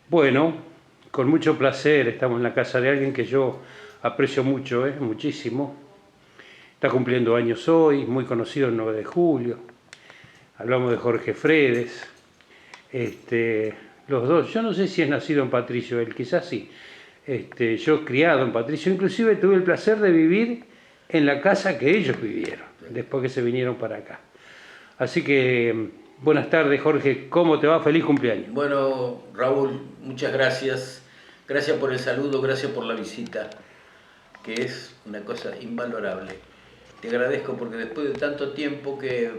Bueno, con mucho placer estamos en la casa de alguien que yo aprecio mucho, muchísimo. Está cumpliendo años hoy, muy conocido el 9 de julio. Hablamos de Jorge Fredes. Los dos, yo no sé si es nacido en Patricio, él quizás sí. Yo criado en Patricio, inclusive tuve el placer de vivir en la casa que ellos vivieron, después que se vinieron para acá. Así que, buenas tardes Jorge, ¿cómo te va? Feliz cumpleaños. Bueno, Raúl, muchas gracias. Gracias por el saludo, gracias por la visita, que es una cosa invalorable. Te agradezco porque después de tanto tiempo que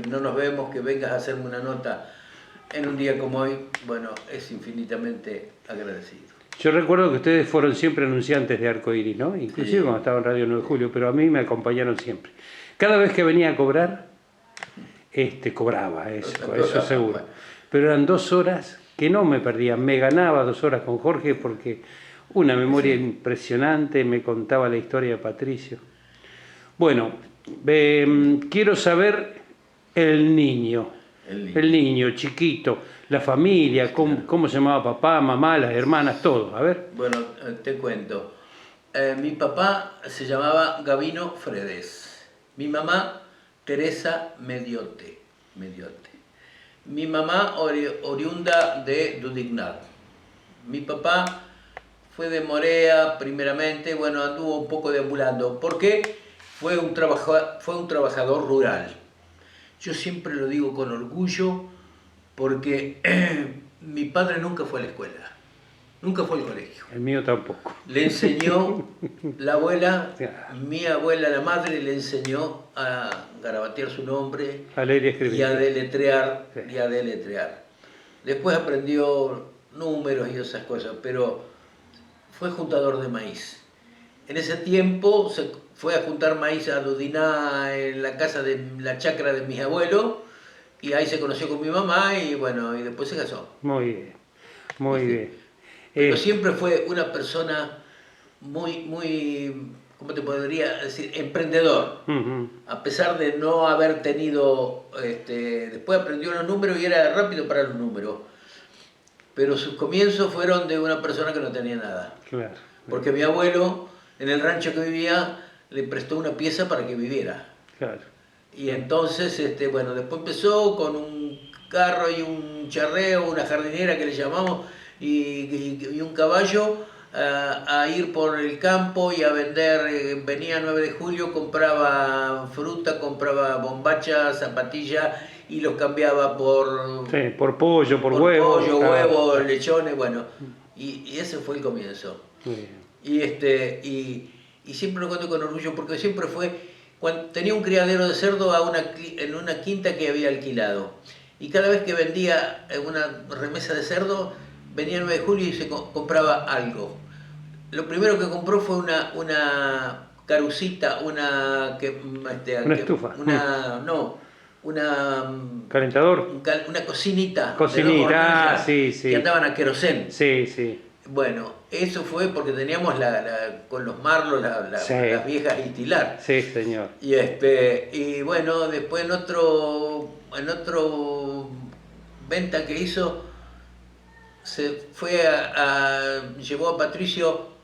no nos vemos, que vengas a hacerme una nota en un día como hoy, bueno, es infinitamente agradecido. Yo recuerdo que ustedes fueron siempre anunciantes de Arcoiris, ¿no? Inclusive Sí. cuando estaba en Radio 9 de Julio, pero a mí me acompañaron siempre. Cada vez que venía a cobrar, cobraba, eso seguro. Bueno. Pero eran 2 horas que no me perdía. Me ganaba 2 horas con Jorge porque una memoria Sí. impresionante, me contaba la historia de Patricio. Bueno, quiero saber el niño. El niño chiquito, la familia, cómo se llamaba papá, mamá, las hermanas, todo. A ver. Bueno, te cuento. Mi papá se llamaba Gavino Fredes. Mi mamá, Teresa Mediote. Mi mamá, oriunda de Dudignat. Mi papá fue de Morea primeramente, bueno, anduvo un poco deambulando. ¿Por qué? Fue un trabajador rural. Yo siempre lo digo con orgullo porque mi padre nunca fue a la escuela, nunca fue al colegio. El mío tampoco. Le enseñó la abuela, Ya. mi abuela, la madre, le enseñó a garabatear su nombre A leer y escribir. y a deletrear, Sí. Después aprendió números y esas cosas, pero fue juntador de maíz. En ese tiempo se fue a juntar maíz a Dudiná, en la casa de la chacra de mis abuelos, y ahí se conoció con mi mamá y bueno, y después se casó. Muy bien, muy ¿Viste? bien. Pero siempre fue una persona muy, ¿cómo te podría decir? Emprendedor. Ujú. A pesar de no haber tenido, después aprendió los números y era rápido para los números. Pero sus comienzos fueron de una persona que no tenía nada. Claro. Porque mi abuelo, en el rancho que vivía, le prestó una pieza para que viviera. Claro. Y entonces, bueno, después empezó con un carro y un charreo, una jardinera que le llamamos, y un caballo a ir por el campo y a vender. Venía 9 de julio, compraba fruta, compraba bombachas, zapatillas y los cambiaba por, Sí, por pollo, por por huevo. pollo, Claro. huevos, lechones, bueno. Y ese fue el comienzo. Muy bien. Y siempre lo cuento con orgullo porque siempre fue, cuando tenía un criadero de cerdo en una quinta que había alquilado. Y cada vez que vendía una remesa de cerdo, venía el 9 de julio y se compraba algo. Lo primero que compró fue una carucita, Una estufa. Calentador. Una cocinita. De 2 Cocinita, hornillas sí, sí. que andaban a querosén. Sí, sí. Bueno, eso fue porque teníamos con los marlos Sí. las viejas Itilar. Sí, señor. Y bueno, después en otro venta que hizo, se fue llevó a Patricio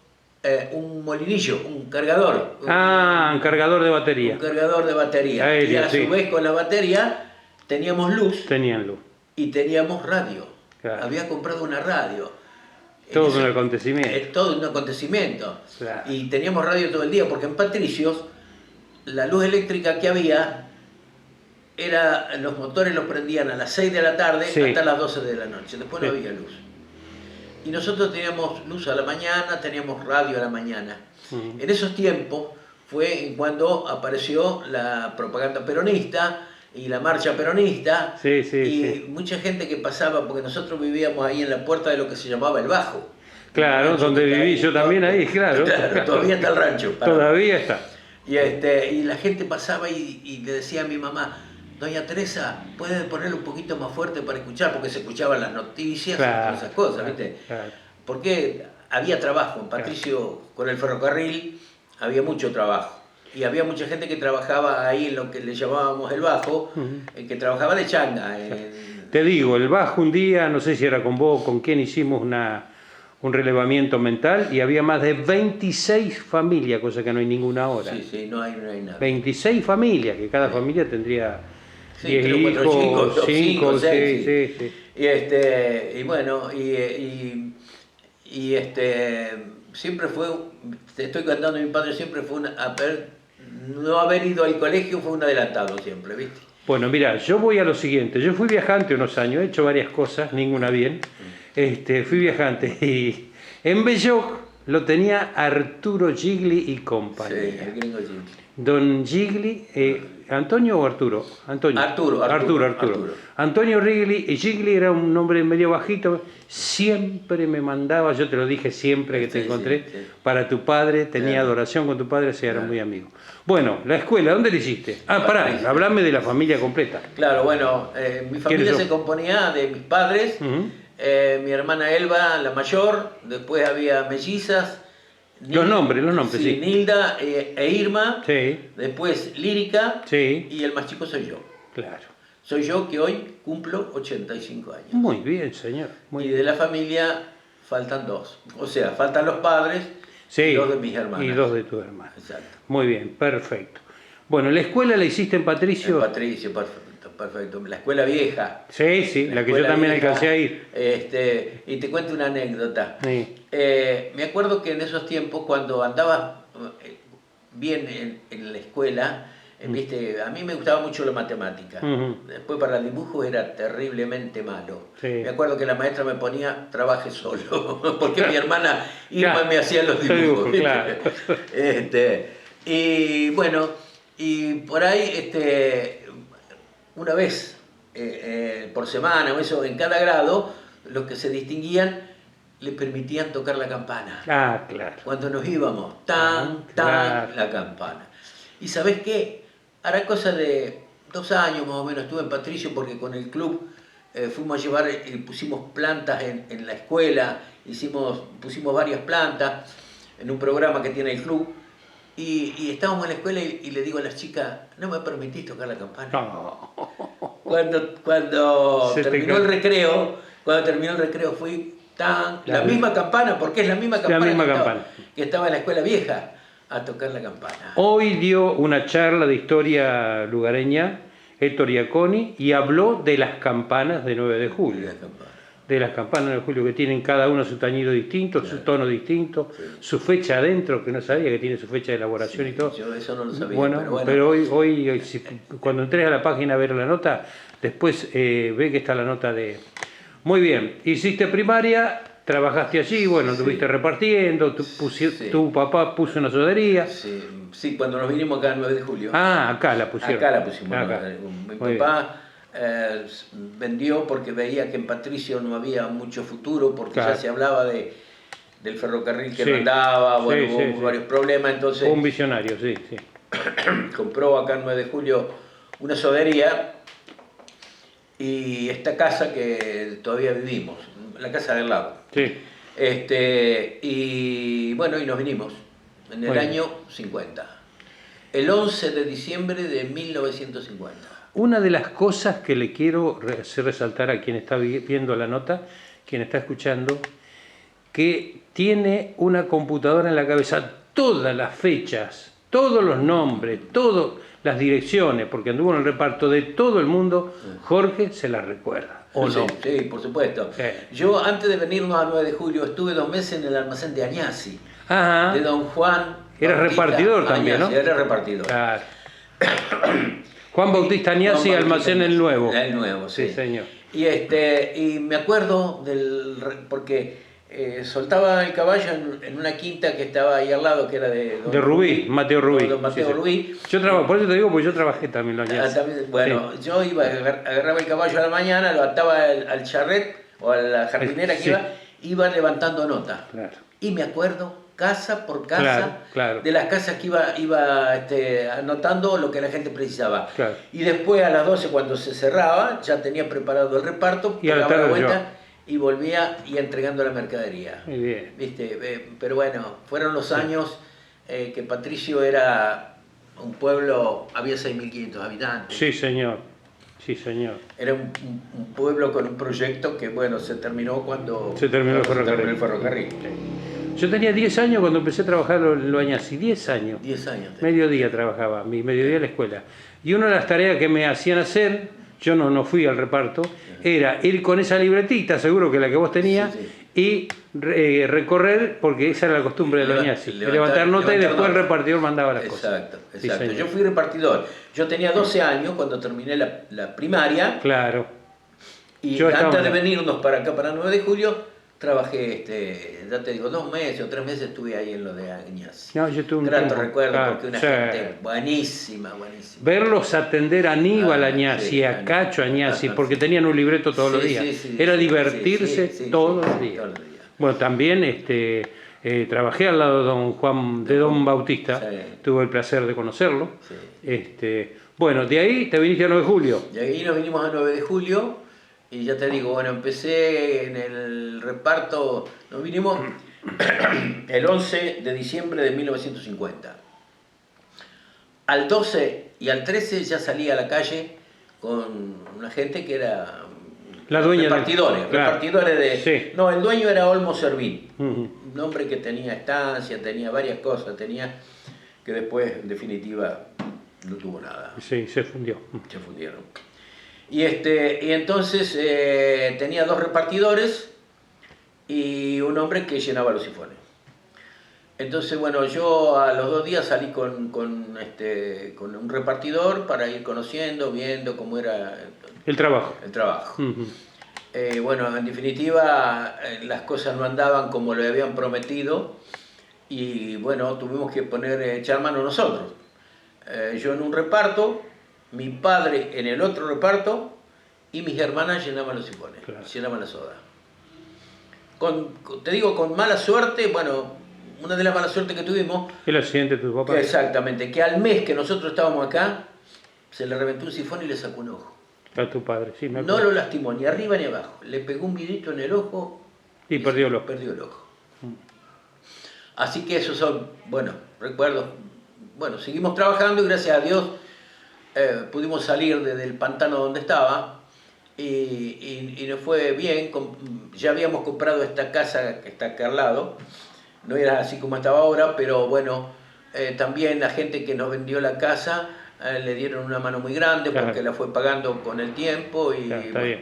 un molinillo, un cargador. Un cargador de batería. Un cargador de batería. Aéreo, y a sí. su vez con la batería teníamos luz Tenían luz. y teníamos radio. Claro. Había comprado una radio. Todo un acontecimiento. Es todo un acontecimiento. Claro. Y teníamos radio todo el día, porque en Patricios la luz eléctrica que había los motores los prendían a las 6 de la tarde Sí. hasta las 12 de la noche. Después no Sí. había luz. Y nosotros teníamos luz a la mañana, teníamos radio a la mañana. Ujú. En esos tiempos fue cuando apareció la propaganda peronista y la marcha peronista. Sí, sí, y sí. mucha gente que pasaba, porque nosotros vivíamos ahí en la puerta de lo que se llamaba el Bajo. Claro, El rancho donde que está viví ahí, yo también ahí, claro. Claro, todavía está el rancho. Todavía está. Y la gente pasaba y le decía a mi mamá: Doña Teresa, ¿puede ponerlo un poquito más fuerte para escuchar? Porque se escuchaban las noticias y Claro, todas esas cosas, ¿viste? claro. Porque había trabajo. En Patricio, con el ferrocarril, había mucho trabajo. Y había mucha gente que trabajaba ahí en lo que le llamábamos el Bajo, Ujú. que trabajaba de changa. Te digo, el bajo un día, no sé si era con vos, con quién hicimos un relevamiento mental y había más de 26 familias, cosa que no hay ninguna ahora. Sí, sí, no hay nada. 26 familias, que cada familia tendría Sí, 10 3 o 4 hijos, chicos, 5, 5, 6, sí, sí. Y bueno, siempre fue, te estoy contando, mi padre siempre fue no haber ido al colegio fue un adelantado siempre, ¿viste? Bueno, mira, yo voy a lo siguiente. Yo fui viajante unos años, he hecho varias cosas, ninguna bien. Fui viajante y en Belloc lo tenía Arturo Gigli y Sí, compañía. el gringo Jim. Don Gigli, ¿Antonio o Arturo? Antonio. Arturo. Antonio Gigli era un hombre medio bajito, siempre me mandaba, yo te lo dije siempre que te Sí, encontré, sí. para tu padre, tenía Claro. adoración con tu padre, se eran Claro. muy amigos. Bueno, la escuela, ¿dónde la hiciste? Pará, Patricio. hablame de la familia completa. Claro, bueno, mi familia sos? se componía de mis padres, Ujú. mi hermana Elba, la mayor, después había mellizas. Los nombres, sí. Nilda e Irma, Sí, después Lírica, sí, y el más chico soy yo. claro. Soy yo que hoy cumplo 85 años. Muy bien, señor. Muy Y bien. de la familia faltan 2. O sea, faltan los padres Sí, y 2 de mis hermanas. y 2 de tus hermanos. Exacto. Muy bien, perfecto. Bueno, ¿la escuela la hiciste en Patricio? En Patricio, perfecto, perfecto. La escuela vieja. Sí, sí, la que yo escuela también vieja, alcancé a ir. Y te cuento una anécdota. Sí. Me acuerdo que en esos tiempos, cuando andaba bien en la escuela, viste, a mí me gustaba mucho la matemática. Ujú. Después para el dibujo era terriblemente malo. Sí. Me acuerdo que la maestra me ponía trabaje solo, porque mi hermana Irma Claro. me hacía los dibujos. ¿viste? Claro. Y bueno, y por ahí una vez por semana o eso en cada grado, los que se distinguían le permitían tocar la campana. Ah, claro. Cuando nos íbamos, tan, claro. la campana. ¿Y sabés qué? Hará cosa de 2 años más o menos estuve en Patricio porque con el club fuimos a llevar y pusimos plantas en la escuela, pusimos varias plantas en un programa que tiene el club. Y estábamos en la escuela y le digo a las chicas, ¿no me permitís tocar la campana? No. Cuando terminó el recreo fui la misma campana, porque es la misma campana, que estaba en la escuela vieja, a tocar la campana. Hoy dio una charla de historia lugareña, Héctor Iaconi, y habló de las campanas de 9 de julio. De las campanas de julio, que tienen cada una su tañido distinto, claro, su tono distinto, sí, su fecha adentro, que no sabía que tiene su fecha de elaboración, sí, y todo. Yo eso no lo sabía. Bueno, pero hoy cuando entres a la página a ver la nota, después ve que está la nota de... Muy bien, hiciste primaria, trabajaste allí, bueno, sí, estuviste repartiendo, tu papá puso una sodería. Sí, cuando nos vinimos acá el 9 de julio. Ah, acá la pusieron. Acá la pusimos. Acá. Mi papá vendió porque veía que en Patricio no había mucho futuro, porque claro, ya se hablaba del ferrocarril que no andaba, bueno, hubo varios problemas, entonces... Un visionario, sí. Compró acá en 9 de julio una sodería y esta casa que todavía vivimos, la casa del lado. Sí. Y bueno, y nos vinimos en el año 50, el 11 de diciembre de 1950. Una de las cosas que le quiero hacer resaltar a quien está viendo la nota, quien está escuchando, que tiene una computadora en la cabeza, todas las fechas, todos los nombres, todas las direcciones, porque anduvo en el reparto de todo el mundo, Jorge se las recuerda, ¿o no? Sí, por supuesto. Yo antes de venirnos a 9 de julio estuve 2 meses en el almacén de Añasi, de don Juan. Era repartidor también, Añasi, ¿no? Era repartidor. Claro. Juan Bautista Añasi, Almacén El Nuevo. El Nuevo, sí. Sí, señor. Y me acuerdo porque soltaba el caballo en una quinta que estaba ahí al lado, que era de Rubí, Mateo Rubí. Don Mateo Rubí. Yo por eso te digo, porque yo trabajé también los Añasi. Bueno, sí. Yo agarraba el caballo a la mañana, lo ataba al charret o a la jardinera que iba levantando nota. Claro. Y me acuerdo casa por casa, de las casas que iba anotando lo que la gente precisaba. Claro. Y después a las 12 cuando se cerraba, ya tenía preparado el reparto, y daba la vuelta y volvía y entregando la mercadería. Muy bien. ¿Viste? Pero bueno, fueron los años que Patricio era un pueblo, había 6.500 habitantes. Sí, señor. Sí, señor. Era un pueblo con un proyecto que, bueno, se terminó cuando Se terminó el ferrocarril. el ferrocarril. Yo tenía 10 años cuando empecé a trabajar en Loañasi, 10 años. 10 años. Mediodía trabajaba, mi mediodía en la escuela. Y una de las tareas que me hacían hacer, yo no fui al reparto, era ir con esa libretita, seguro que la que vos tenías, y recorrer, porque esa era la costumbre de Loañasi, levantar nota y después el repartidor mandaba las cosas. Exacto, exacto. Sí, yo fui repartidor. Yo tenía 12 años cuando terminé la primaria. Claro. Y antes de venirnos para acá, para 9 de julio, trabajé, ya te digo, 2 meses o 3 meses estuve ahí en lo de Añasi. No, yo tuve un grato tiempo, recuerdo, claro, porque una gente buenísima, buenísima. Verlos atender a Aníbal Añasi, a Cacho Añasi, porque tenían un libreto todos los días. Era divertirse todos los días. Bueno, también trabajé al lado de don Juan, de don Bautista, tuve el placer de conocerlo. Bueno, de ahí te viniste a 9 de julio. De ahí nos vinimos a 9 de julio. Y ya te digo, bueno, empecé en el reparto, nos vinimos el 11 de diciembre de 1950. Al 12 y al 13 ya salí a la calle con una gente que era la dueña repartidores, repartidores de... Sí. No, el dueño era Olmo Servín, un hombre que tenía estancia, tenía varias cosas, tenía que después, en definitiva, no tuvo nada. Sí, se fundió. Se fundieron. Y entonces tenía 2 repartidores y un hombre que llenaba los sifones. Entonces, bueno, yo a los 2 días salí con un repartidor para ir conociendo, viendo cómo era el trabajo. Bueno, en definitiva, las cosas no andaban como le habían prometido y, bueno, tuvimos que echar mano nosotros. Yo en un reparto, mi padre en el otro reparto y mis hermanas llenaban los sifones, llenaban la soda. Te digo, con mala suerte, bueno, una de las malas suertes que tuvimos... El accidente de tu papá. Exactamente, que al mes que nosotros estábamos acá, se le reventó un sifón y le sacó un ojo. A tu padre, sí, me acuerdo. No lo lastimó ni arriba ni abajo, le pegó un vidrito en el ojo y perdió el ojo. Así que esos son, bueno, recuerdos. Bueno, seguimos trabajando y gracias a Dios pudimos salir del pantano donde estaba y nos fue bien. Ya habíamos comprado esta casa que está acá al lado, no era así como estaba ahora, pero bueno, también la gente que nos vendió la casa le dieron una mano muy grande porque la fue pagando con el tiempo y está bien,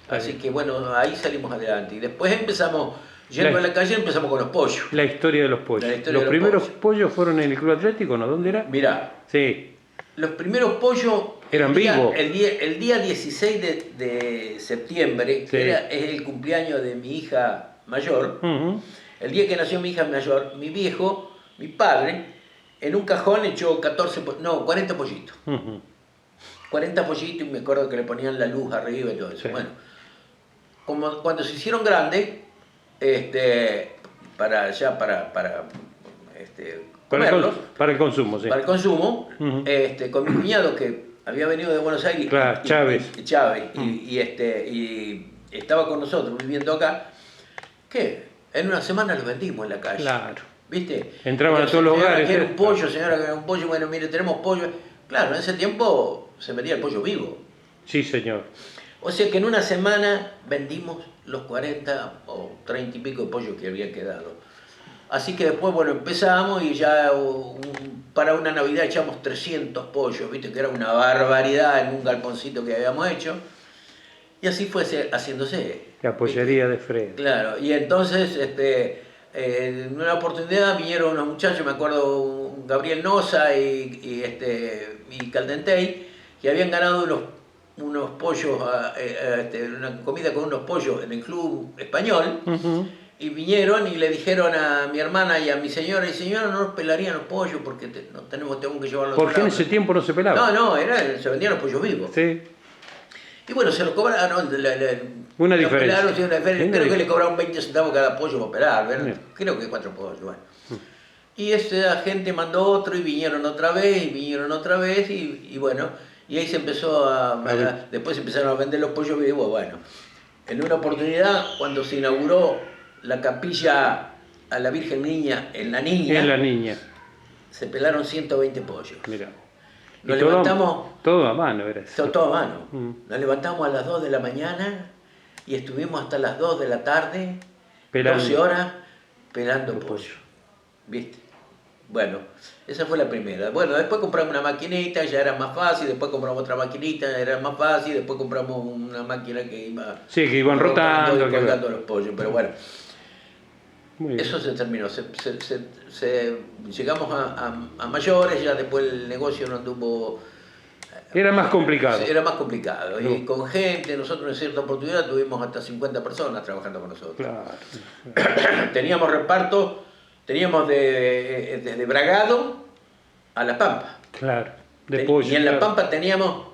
así que bueno, ahí salimos adelante y después empezamos, yendo a la calle, empezamos con los pollos. La historia de los pollos. Los primeros pollos fueron en el Club Atlético, ¿no? ¿Dónde era? Mirá, sí. Los primeros pollos eran vivos. El día 16 de septiembre, que es el cumpleaños de mi hija mayor, el día que nació mi hija mayor, mi viejo, mi padre, en un cajón echó 40 pollitos. 40 pollitos y me acuerdo que le ponían la luz arriba y todo eso. Sí. Bueno, cuando se hicieron grandes, para el consumo, sí. Para el consumo, con mi cuñado que había venido de Buenos Aires, Chávez, y estaba con nosotros viviendo acá, que en una semana los vendimos en la calle. Claro. ¿Viste? Entraban a todos los hogares. Quiero un pollo, señora, quiero un pollo. Bueno, mire, tenemos pollo. Claro, en ese tiempo se vendía el pollo vivo. Sí, señor. O sea que en una semana vendimos los 40 o 30 y pico de pollos que había quedado. Así que después, bueno, empezamos y ya para una Navidad echamos 300 pollos, ¿viste? Que era una barbaridad en un galponcito que habíamos hecho. Y así fue haciéndose. La pollería de Fred. Claro, y entonces, en una oportunidad vinieron unos muchachos, me acuerdo, Gabriel Noza y Caldentey, que habían ganado unos pollos, una comida con unos pollos en el club español, y vinieron y le dijeron a mi hermana y a mi señora, y señora, no nos pelarían los pollos porque tenemos que llevarlos. ¿Por qué en ese tiempo no se pelaba? No, se vendían los pollos vivos. Sí. Y bueno, se lo cobraron. Una diferencia. Creo que le cobraron 20 centavos cada pollo para pelar, creo que 4 pollos. Bueno. Y esa gente mandó otro y vinieron otra vez, y bueno, y ahí se empezó después empezaron a vender los pollos vivos. Bueno, en una oportunidad, cuando se inauguró la capilla a la Virgen Niña en La Niña, en La Niña, se pelaron 120 pollos. Mirá. Nos Y todo, levantamos, todo a mano era eso. todo a mano, Mm. nos levantamos a las 2 de la mañana y estuvimos hasta las 2 de la tarde, Pelando 12 horas, pelando el pollo. pollo. ¿Viste? Bueno, esa fue la primera. Bueno, después compramos una maquinita, ya era más fácil, después compramos otra maquinita, ya era más fácil, después compramos una máquina que iba Sí, que iban rotando. y colgando los pollos, pero bueno, Muy bien. eso se terminó. Llegamos a mayores, ya después el negocio no anduvo. Era más complicado. Era más complicado. Y No. con gente, nosotros en cierta oportunidad tuvimos hasta 50 personas trabajando con nosotros. Claro. Teníamos reparto, teníamos de Bragado a La Pampa. Claro. De pollo. Y en La claro. Pampa teníamos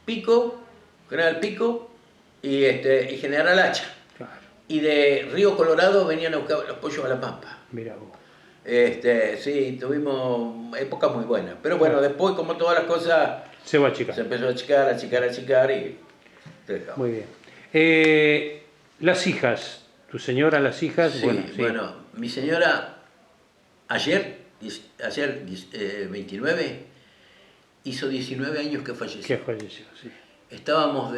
Pico, General Pico y General Hacha. Claro. Y de Río Colorado venían a buscar los pollos a La Pampa. Mira vos. Sí, tuvimos épocas muy buenas. Pero bueno, después, como todas las cosas, Se va a achicar. se empezó a achicar y te dejamos. Muy bien. Las hijas. Tu señora, las hijas. Sí, Bueno, sí. bueno, mi señora ayer 29, hizo 19 años que falleció. Que falleció, sí. Estábamos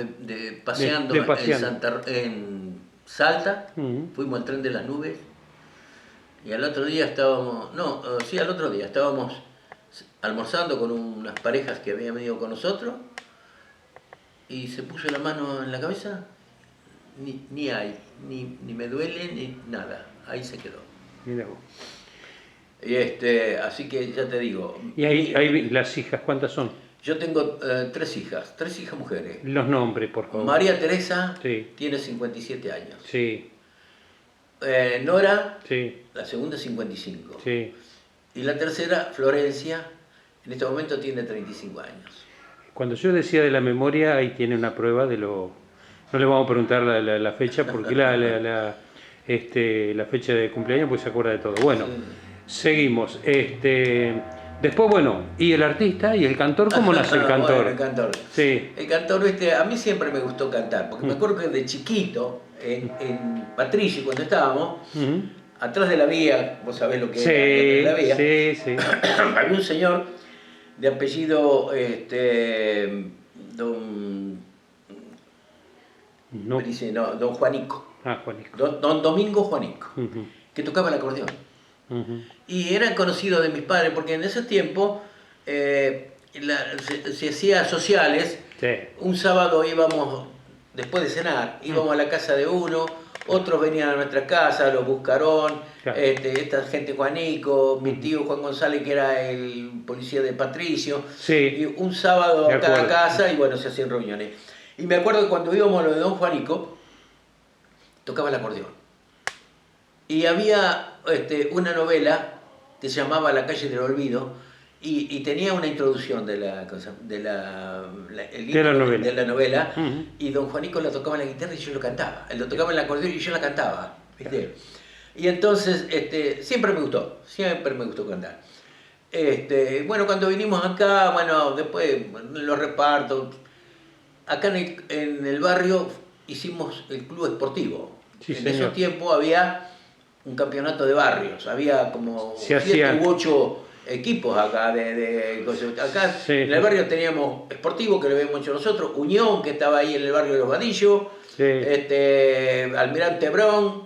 paseando, paseando. En Salta, Ujú. fuimos al tren de las nubes y al otro día estábamos, al otro día estábamos almorzando con unas parejas que habían venido con nosotros y se puso la mano en la cabeza, ni me duele ni nada, ahí se quedó. Mira vos. Y así que ya te digo, Y ahí las hijas, ¿cuántas son? yo tengo tres hijas mujeres. Los nombres, por favor. María Teresa Sí. tiene 57 años. Sí, Nora, sí, la segunda 55. sí. Y la tercera, Florencia, en este momento tiene 35 años. Cuando yo decía de la memoria, ahí tiene una prueba de lo... No le vamos a preguntar la fecha, porque la fecha de cumpleaños, pues se acuerda de todo. Bueno, seguimos. Después, bueno, y el artista y el cantor, ¿cómo nace el cantor? Bueno, el cantor. Sí. El cantor, a mí siempre me gustó cantar, porque me acuerdo que de chiquito, en Patricio, cuando estábamos, Ujú. atrás de la vía, vos sabés lo que Sí, era atrás de la vía, sí, sí. había un señor de apellido don, No. don Juanico, Juanico. don Domingo Juanico, Ujú, que tocaba el acordeón. ujú. Y era conocido de mis padres, porque en ese tiempo se hacía sociales. Sí. Un sábado íbamos, después de cenar, íbamos a la casa de uno, otros venían a nuestra casa, los Buscarón, Claro. esta gente Juanico, mi tío Juan González, que era el policía de Patricio, Sí. y un sábado Me a cada acuerdo. casa y bueno, se hacían reuniones. Y me acuerdo que cuando íbamos a lo de don Juanico, tocaba el acordeón. Y había una novela que se llamaba La calle del olvido y tenía una introducción de la novela. de la novela Ujú. y don Juanico la tocaba en la guitarra y yo lo cantaba. Él lo tocaba en el acordeón y yo la cantaba, ¿viste? Y entonces siempre me gustó cantar. Bueno, cuando vinimos acá, bueno, después los repartos, acá en el barrio hicimos el club esportivo. Sí, en señor. esos tiempos había un campeonato de barrios, había como Se 7 hacían. u 8 equipos acá. Acá Sí. en el barrio teníamos Esportivo, que lo habíamos hecho nosotros, Unión, que estaba ahí en el barrio de Los Vadillos, Sí. Almirante Brown,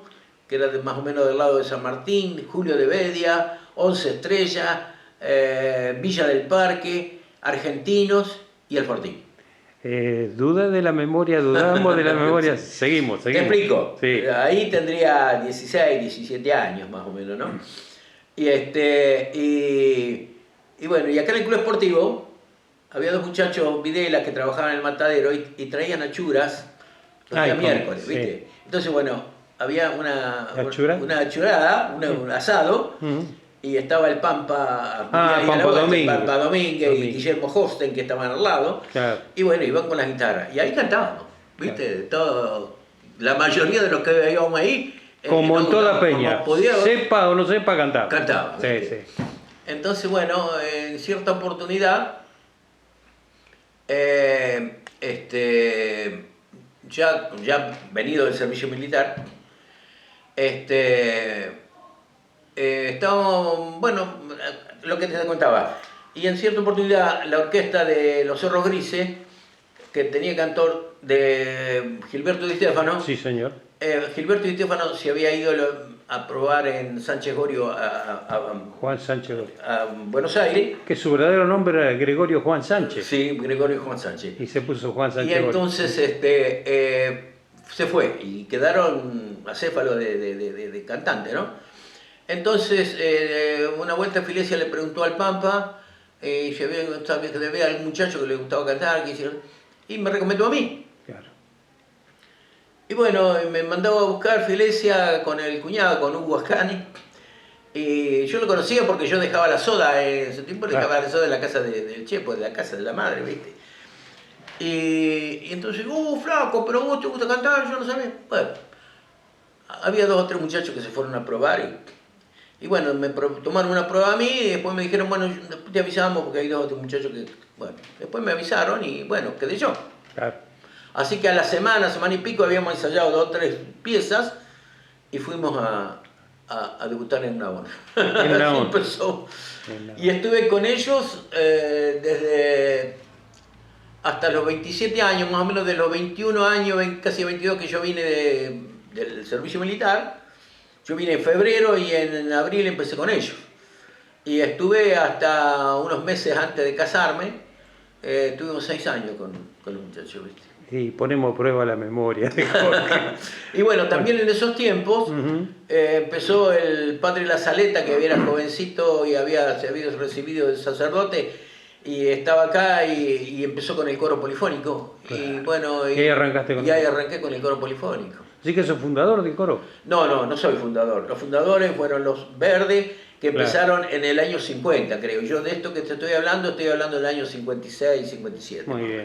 que era más o menos del lado de San Martín, Julio de Bedia, 11 Estrellas, Villa del Parque, Argentinos y El Fortín. Duda de la memoria, dudamos de la memoria. Seguimos. Te explico. Sí. Ahí tendría 16, 17 años más o menos, ¿no? Y bueno, y acá en el club esportivo había dos muchachos Videla que trabajaban en el matadero y traían achuras los días miércoles, sí. ¿viste? Entonces, bueno, había una ¿Achura? un asado. Ujú. Y estaba el Pampa, Ah, ahí a la Pampa vuelta, Domínguez. Pampa Domínguez y Domínguez. Guillermo Hosten, que estaban al lado. Claro. Y bueno, iban con las guitarras. Y ahí cantábamos, ¿viste? Todo, la mayoría de los que íbamos ahí. Como en toda peña. Sepa o no sepa, cantar. Cantábamos. Sí, ¿viste? sí. Entonces, bueno, en cierta oportunidad, ya venido del servicio militar, estábamos, bueno, lo que te contaba, Y en cierta oportunidad la orquesta de Los Cerros Grises, que tenía cantor de Gilberto Di Stefano, Sí, señor. Gilberto Di Stefano se había ido a probar en Sánchez Gorio Juan Sánchez Gorio. a Buenos Aires. Que su verdadero nombre era Gregorio Juan Sánchez. Sí, Gregorio Juan Sánchez. Y se puso Juan Y Sánchez Gorio. entonces se fue y quedaron acéfalos de cantante, ¿no? Entonces, una vuelta Filesia le preguntó al Pampa si había algún muchacho que le gustaba cantar, y me recomendó a mí. Claro. Y bueno, me mandó a buscar Filesia con el cuñado, con Hugo Ascani. Y yo lo conocía porque yo dejaba la soda, en ese tiempo dejaba la soda en la casa del Chepo, de la casa de la madre, ¿viste? Y entonces, flaco, pero vos te gusta cantar, yo no sabía. Bueno, había 2 o 3 muchachos que se fueron a probar y bueno, me tomaron una prueba a mí y después me dijeron, bueno, después te avisamos porque hay 2 o 3 muchachos que, bueno, después me avisaron y bueno, quedé yo. Claro. Así que a la semana y pico habíamos ensayado 2 o 3 piezas y fuimos a debutar en Nahón. En Nahón. Empezó. Y estuve con ellos desde hasta los 27 años, más o menos de los 21 años, casi 22 que yo vine del servicio militar. Yo vine en febrero y en abril empecé con ellos. Y estuve hasta unos meses antes de casarme. Tuvimos 6 años con los muchachos, ¿viste? Y ponemos a prueba la memoria de Jorge. Y bueno, también en esos tiempos empezó el padre La Saleta, que era jovencito y se había recibido de sacerdote, y estaba acá y empezó con el coro polifónico. Claro. Y bueno, Y ahí arrancaste con ahí arranqué con el coro polifónico. ¿Sí que sos fundador del coro? No soy fundador. Los fundadores fueron los Verdes, que empezaron en el año 50, creo. Yo de esto que te estoy hablando del año 56, 57. Muy bien.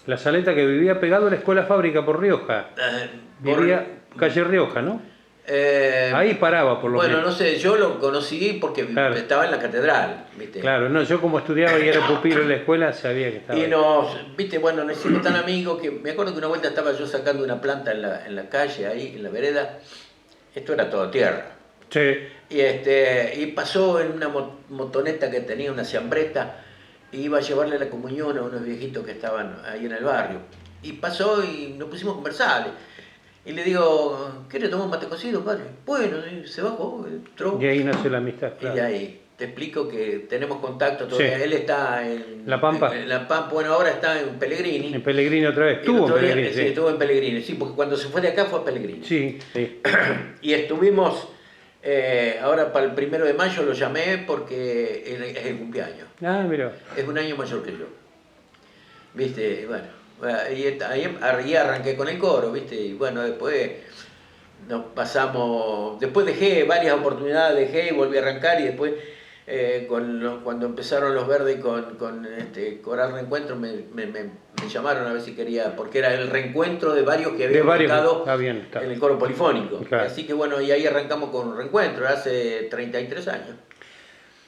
La Saleta, que vivía pegado a la escuela fábrica por Rioja. Vivía calle Rioja, ¿no? Ahí paraba, por lo menos. Bueno, no sé, yo lo conocí porque Claro. estaba en la catedral, ¿viste? Claro, no, yo como estudiaba y era pupilo en la escuela, sabía que estaba Y ahí. viste, bueno, nos hicimos tan amigos que me acuerdo que una vuelta estaba yo sacando una planta en la calle, ahí, en la vereda. Esto era todo tierra. Sí. Y pasó en una motoneta que tenía una ciambreta y iba a llevarle la comunión a unos viejitos que estaban ahí en el barrio. Y pasó y nos pusimos a conversar. Y le digo, ¿quiere tomar un mate cocido, padre? Bueno, y se bajó, entró. Y ahí nace la amistad, Y claro. de ahí te explico que tenemos contacto todavía. Sí. Él está en La Pampa. En La Pampa, bueno, ahora está en Pellegrini. En Pellegrini otra vez. El Estuvo en otro día- Pellegrini, sí, sí. estuvo en Pellegrini, sí, porque cuando se fue de acá fue a Pellegrini. Sí, sí. Y estuvimos, ahora para el 1 de mayo lo llamé porque es el cumpleaños. Ah, mira. Es un año mayor que yo. ¿Viste? Y bueno, ahí arranqué con el coro, ¿viste? Y bueno, después nos pasamos, después dejé varias oportunidades, dejé y volví a arrancar y después cuando empezaron los Verdes con Coral Reencuentro me llamaron a ver si quería, porque era el reencuentro de varios que habían estado en el coro polifónico. Claro. Así que bueno, y ahí arrancamos con Reencuentro, hace 33 años.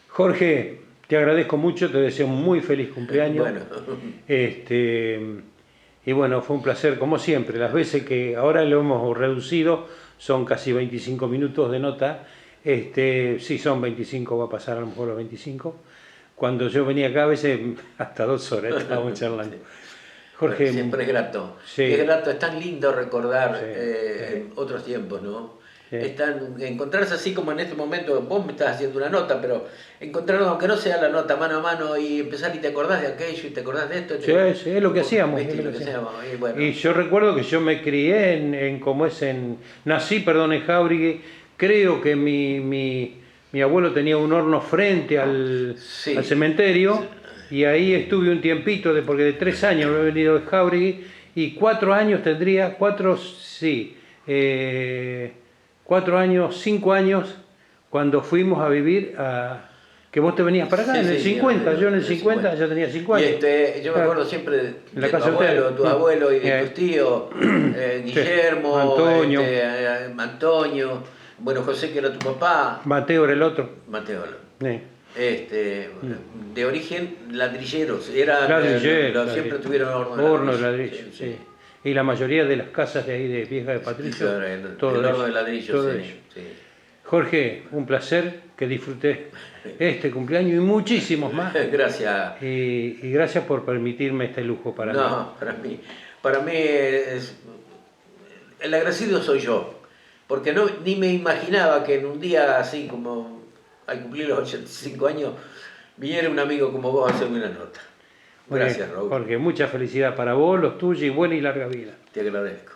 Jorge, te agradezco mucho, te deseo un muy feliz cumpleaños. Bueno. Y bueno, fue un placer, como siempre. Las veces que ahora lo hemos reducido, son casi 25 minutos de nota. Sí, son 25, va a pasar a lo mejor los 25. Cuando yo venía acá, a veces hasta 2 horas estábamos charlando. Jorge, siempre es grato. Sí. Es grato, es tan lindo recordar Sí. otros tiempos, ¿no? Sí. Encontrarse así como en este momento, vos me estás haciendo una nota, pero encontrarnos, aunque no sea la nota mano a mano, y empezar y te acordás de aquello y te acordás de esto. Sí, sí, es lo que hacíamos. ¿Viste? Es Lo que hacíamos. Y bueno. Y yo recuerdo que yo me crié nací en Jáuregui. Creo que mi abuelo tenía un horno frente al cementerio, y ahí estuve un tiempito, porque de 3 años me he venido de Jáuregui, y 4 años tendría, 4 años, 5 años, cuando fuimos a vivir que vos te venías para acá, Sí, en el sí, 50, yo en el 50 50 ya tenía 5 años. Y yo me acuerdo siempre de la tu casa abuelo, hotel. abuelo y de tus tíos, Guillermo, Antonio. Antonio, bueno, José, que era tu papá, Mateo era el otro. Mateo, Sí. de origen ladrilleros, Ladrilleros, siempre tuvieron horno de ladrillo. Sí. Y la mayoría de las casas de ahí de Vieja de Patricio, Claro, el todo horno eso, de ladrillo, todo sí, eso. sí. Jorge, un placer, que disfruté este cumpleaños y muchísimos más. Gracias. Y gracias por permitirme este lujo para mí. No, para mí el agradecido soy yo, porque ni me imaginaba que en un día así como al cumplir los 85 años viniera un amigo como vos a hacerme una nota. Gracias, Raúl. Jorge, mucha felicidad para vos, los tuyos y buena y larga vida. Te agradezco.